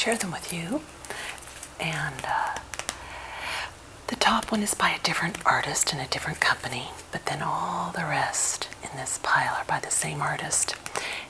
share them with you. And the top one is by a different artist and a different company, but then all the rest in this pile are by the same artist.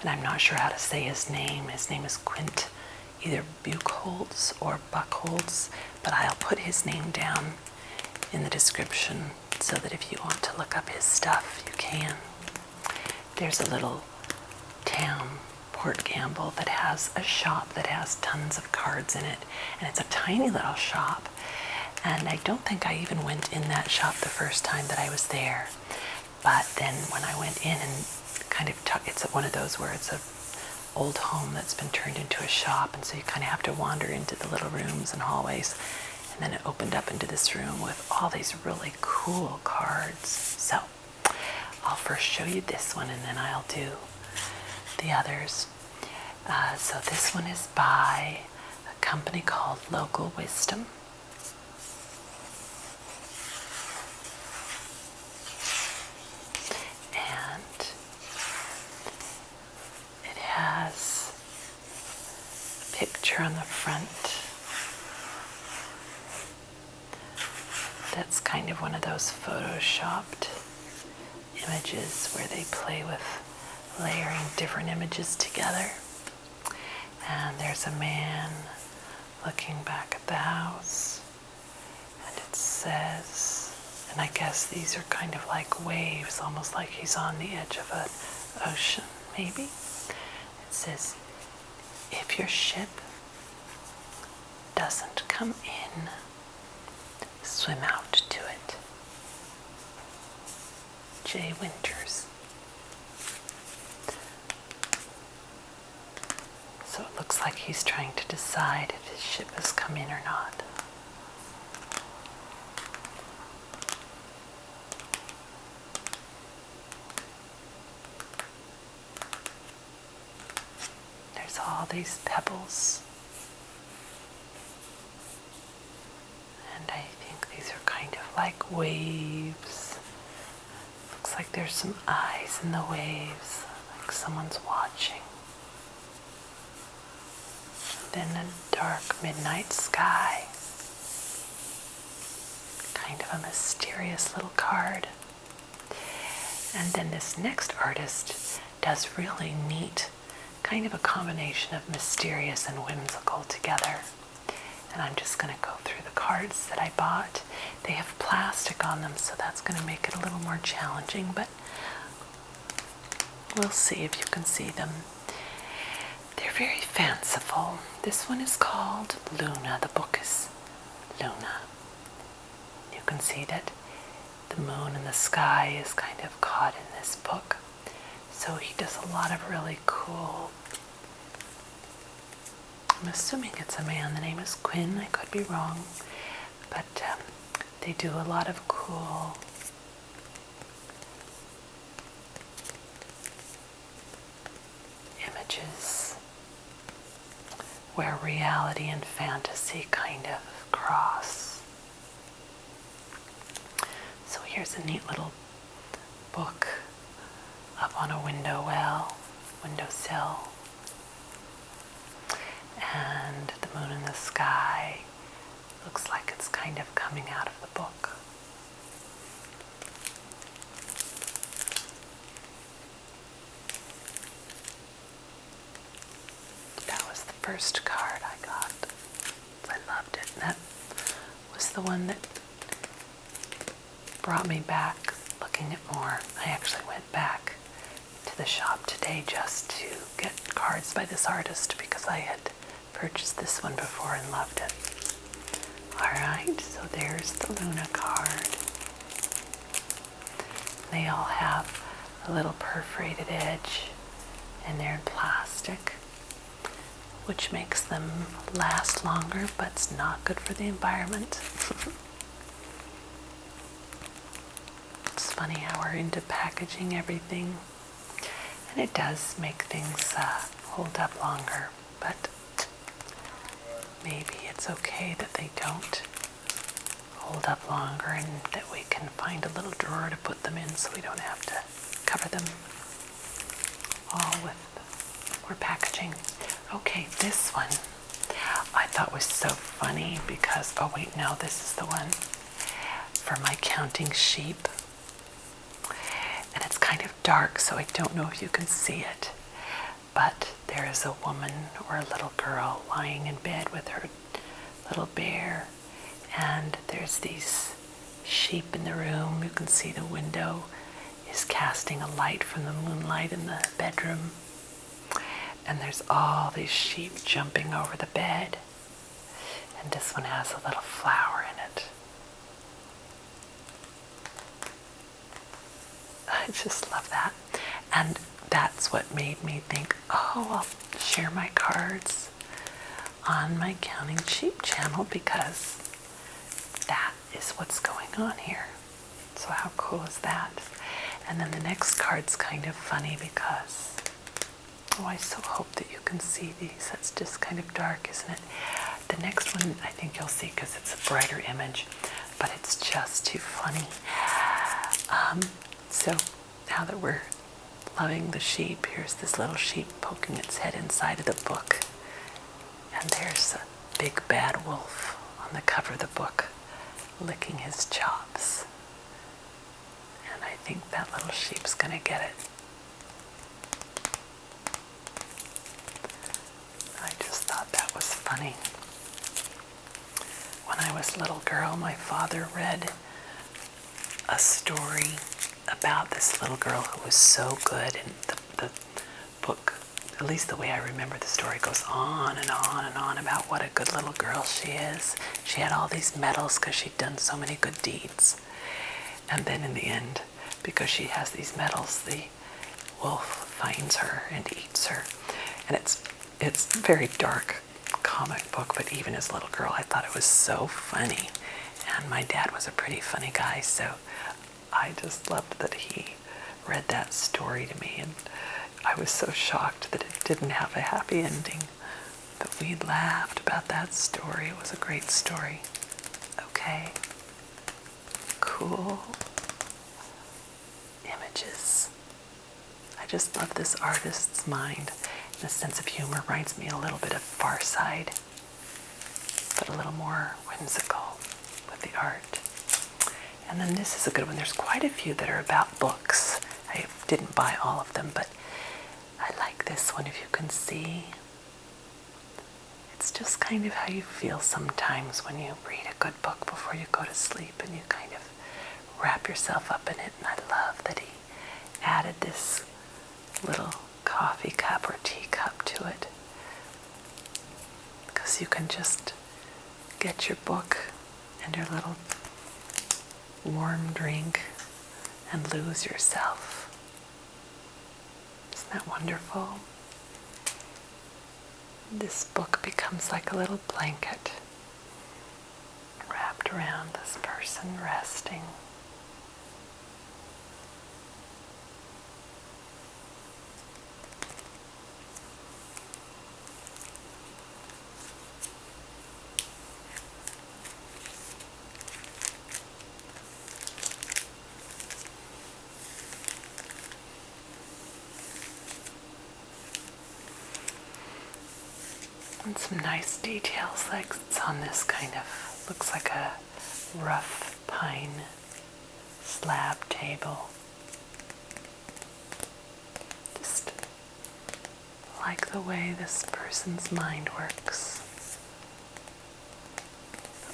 And I'm not sure how to say his name. His name is Quint, either Buchholz or Buchholz, but I'll put his name down in the description so that if you want to look up his stuff, you can. There's a little town, Port Gamble, that has a shop that has tons of cards in it, and it's a tiny little shop. And I don't think I even went in that shop the first time that I was there. But then when I went in and kind of it's one of those where it's an old home that's been turned into a shop, and so you kind of have to wander into the little rooms and hallways. And then it opened up into this room with all these really cool cards. So I'll first show you this one, and then I'll do the others. So this one is by a company called Local Wisdom. And it has a picture on the front that's kind of one of those photoshopped images where they play with layering different images together. And there's a man looking back at the house, and it says, and I guess these are kind of like waves, almost like he's on the edge of an ocean, maybe. It says, if your ship doesn't come in, swim out to it. J. Winters. So it looks like he's trying to decide if his ship has come in or not. There's all these pebbles. And I think these are kind of like waves. Looks like there's some eyes in the waves, like someone's watching. Then a dark midnight sky. Kind of a mysterious little card. And then this next artist does really neat, kind of a combination of mysterious and whimsical together. And I'm just going to go through the cards that I bought. They have plastic on them, so that's going to make it a little more challenging, but we'll see if you can see them. They're very fanciful. This one is called Luna. The book is Luna. You can see that the moon and the sky is kind of caught in this book. So he does a lot of really cool, I'm assuming it's a man. The name is Quinn. I could be wrong. But they do a lot of cool images where reality and fantasy kind of cross. So here's a neat little book up on a windowsill. And the moon in the sky looks like it's kind of coming out of the book. That was the first card I got. I loved it. And that was the one that brought me back looking at more. I actually went back to the shop today just to get cards by this artist because I had purchased this one before and loved it. Alright, so there's the Luna card. They all have a little perforated edge and they're in plastic, which makes them last longer, but it's not good for the environment. It's funny how we're into packaging everything, and it does make things hold up longer, but maybe it's okay that they don't hold up longer and that we can find a little drawer to put them in so we don't have to cover them all with more packaging. Okay, this one I thought was so funny because, oh wait, no, this is the one for my counting sheep. And it's kind of dark, so I don't know if you can see it. But there is a woman or a little girl lying in bed with her little bear. And there's these sheep in the room. You can see the window is casting a light from the moonlight in the bedroom. And there's all these sheep jumping over the bed. And this one has a little flower in it. I just love that. And that's what made me think, oh, I'll share my cards on my Counting Sheep channel because that is what's going on here. So how cool is that? And then the next card's kind of funny because, oh, I so hope that you can see these. That's just kind of dark, isn't it? The next one I think you'll see because it's a brighter image, but it's just too funny. So now that we're loving the sheep, here's this little sheep poking its head inside of the book. And there's a big bad wolf on the cover of the book licking his chops. And I think that little sheep's gonna get it. I just thought that was funny. When I was a little girl, my father read a story about this little girl who was so good, and the book, at least the way I remember the story, goes on and on and on about what a good little girl she is. She had all these medals because she'd done so many good deeds. And then in the end, because she has these medals, the wolf finds her and eats her. And it's a very dark comic book, but even as a little girl, I thought it was so funny. And my dad was a pretty funny guy, so I just loved that he read that story to me, and I was so shocked that it didn't have a happy ending. But we laughed about that story. It was a great story. Okay. Cool images. I just love this artist's mind. The sense of humor reminds me a little bit of Far Side, but a little more whimsical with the art. And then this is a good one. There's quite a few that are about books. I didn't buy all of them, but I like this one, if you can see. It's just kind of how you feel sometimes when you read a good book before you go to sleep and you kind of wrap yourself up in it. And I love that he added this little coffee cup or tea cup to it, because you can just get your book and your little warm drink and lose yourself. Isn't that wonderful? This book becomes like a little blanket wrapped around this person resting. And some nice details, like it's on this kind of, looks like a rough pine slab table. Just like the way this person's mind works.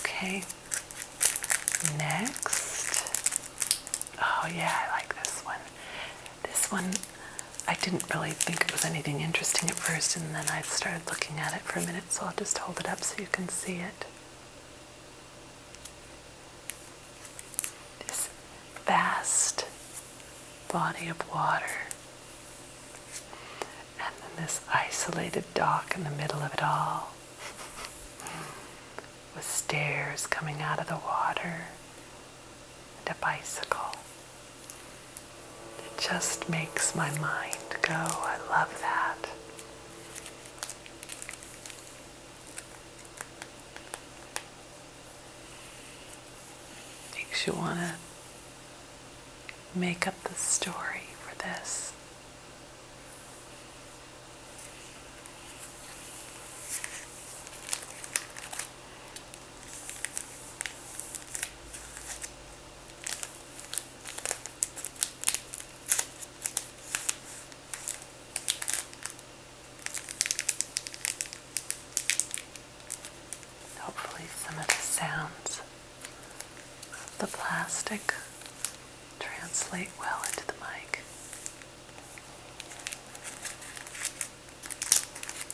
Okay, next. Oh yeah, I like this one. This one, I didn't really think it was anything interesting at first, and then I started looking at it for a minute, so I'll just hold it up so you can see it. This vast body of water, and then this isolated dock in the middle of it all, with stairs coming out of the water, and a bicycle. It just makes my mind go. I love that. Makes you want to make up the story for this. translate well into the mic.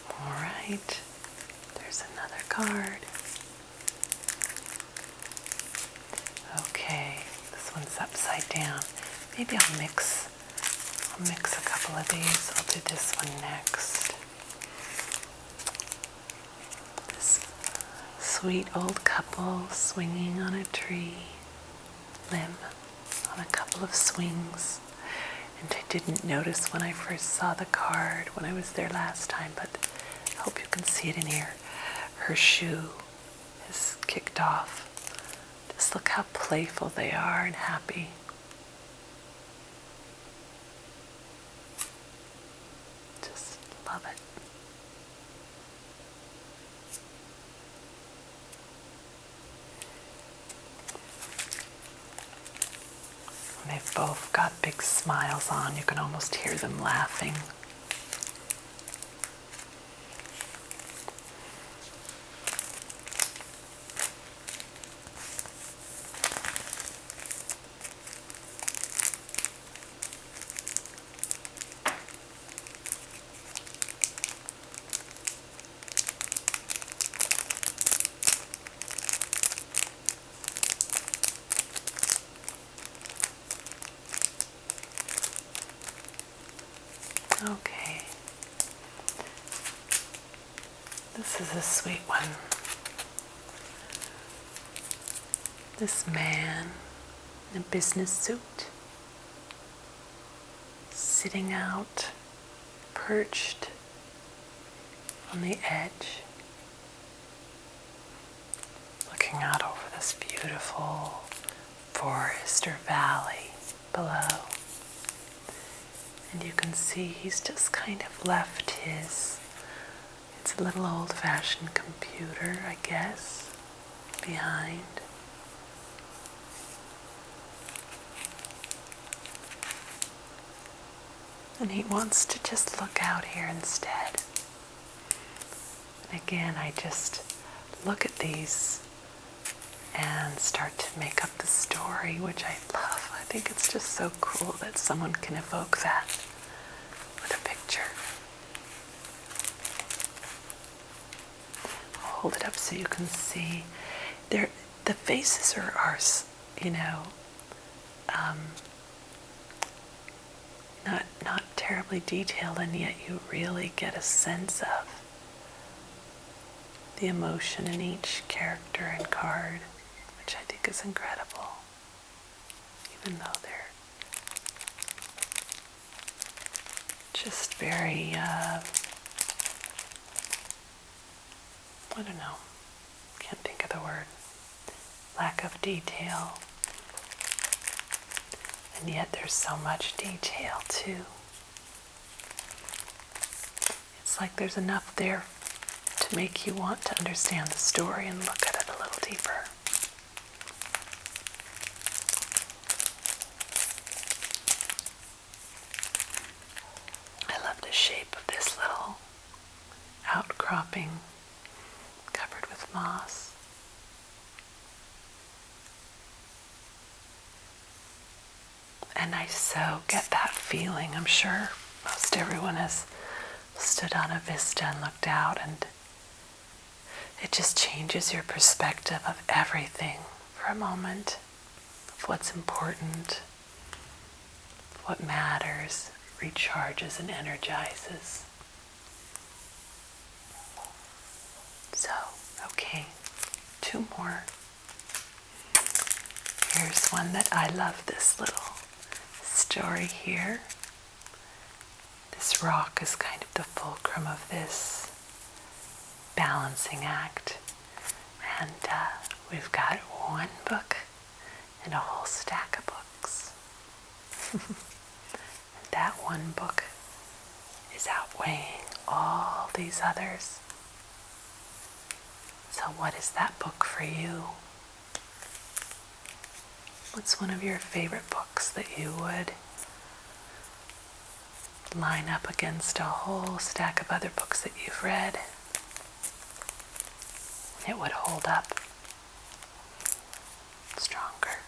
All right, there's another card. Okay, this one's upside down. Maybe I'll mix a couple of these. I'll do this one next. This sweet old couple swinging on a tree limb on a couple of swings. And I didn't notice when I first saw the card when I was there last time, but I hope you can see it in here. Her shoe is kicked off. Just look how playful they are and happy. Just love it. And they've both got big smiles on. You can almost hear them laughing. Okay, this is a sweet one. This man in a business suit, sitting out, perched on the edge, looking out over this beautiful forest or valley below. And you can see he's just kind of left it's a little old-fashioned computer, I guess, behind. And he wants to just look out here instead. And again, I just look at these and start to make up the story, which I love. I think it's just so cool that someone can evoke that with a picture. I'll hold it up so you can see. The faces are not terribly detailed, and yet you really get a sense of the emotion in each character and card, which I think is incredible, even though they're just very, I don't know, can't think of the word, lack of detail, and yet there's so much detail too. It's like there's enough there to make you want to understand the story and look at it a little deeper. I love the shape of this little outcropping covered with moss. And I so get that feeling. I'm sure most everyone has stood on a vista and looked out, and it just changes your perspective of everything for a moment, of what's important, what matters, recharges and energizes. So, okay, two more. Here's one that I love, this little story here. This rock is kind of the fulcrum of this balancing act. And we've got one book and a whole stack of books. And that one book is outweighing all these others. So what is that book for you? What's one of your favorite books that you would line up against a whole stack of other books that you've read? It would hold up stronger,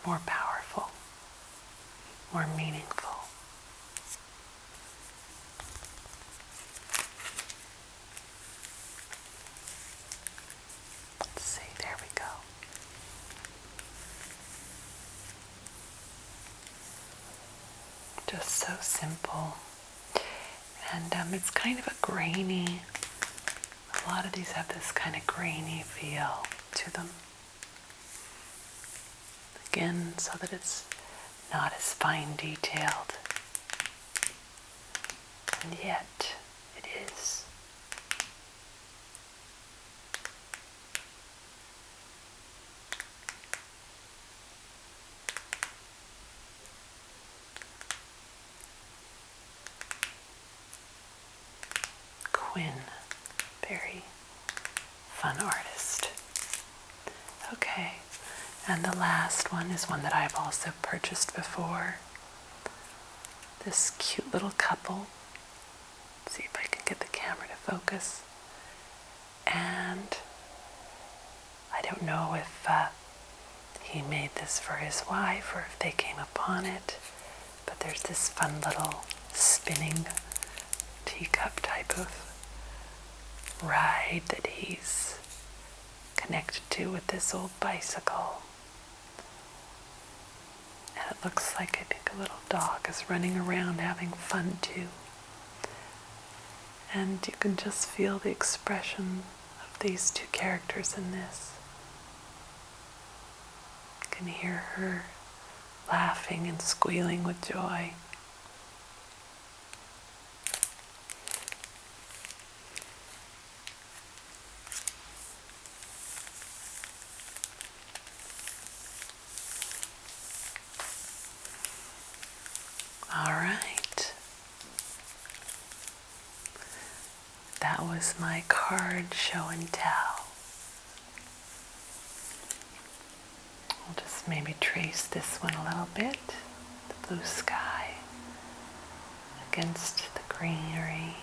more powerful. more meaningful. Let's see, there we go. Just so simple. And it's kind of a grainy, a lot of these have this kind of grainy feel to them. Again, so that it's not as fine detailed. And yet, it is. Quinn, very fun artist. Okay, and the last one is one that I've also purchased before. This cute little couple. Let's see if I can get the camera to focus. And I don't know if he made this for his wife or if they came upon it, but there's this fun little spinning teacup type of ride that he's connected to with this old bicycle. And it looks like, I think, a little dog is running around having fun too. And you can just feel the expression of these two characters in this. You can hear her laughing and squealing with joy. All right. That was my card show and tell. I'll just maybe trace this one a little bit. The blue sky against the greenery.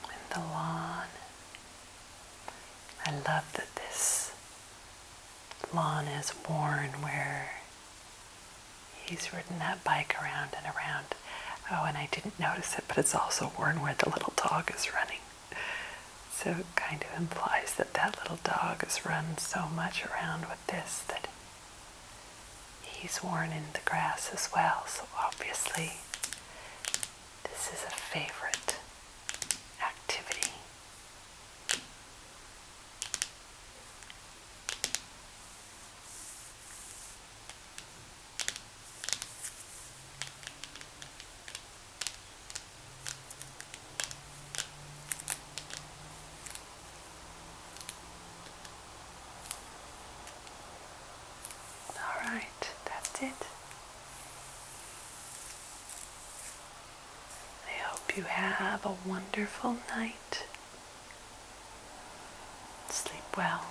And the lawn. I love that this lawn is worn where he's ridden that bike around and around. Oh, and I didn't notice it, but it's also worn where the little dog is running. So it kind of implies that that little dog has run so much around with this that he's worn in the grass as well. So obviously this is a favorite activity. It. I hope you have a wonderful night. Sleep well.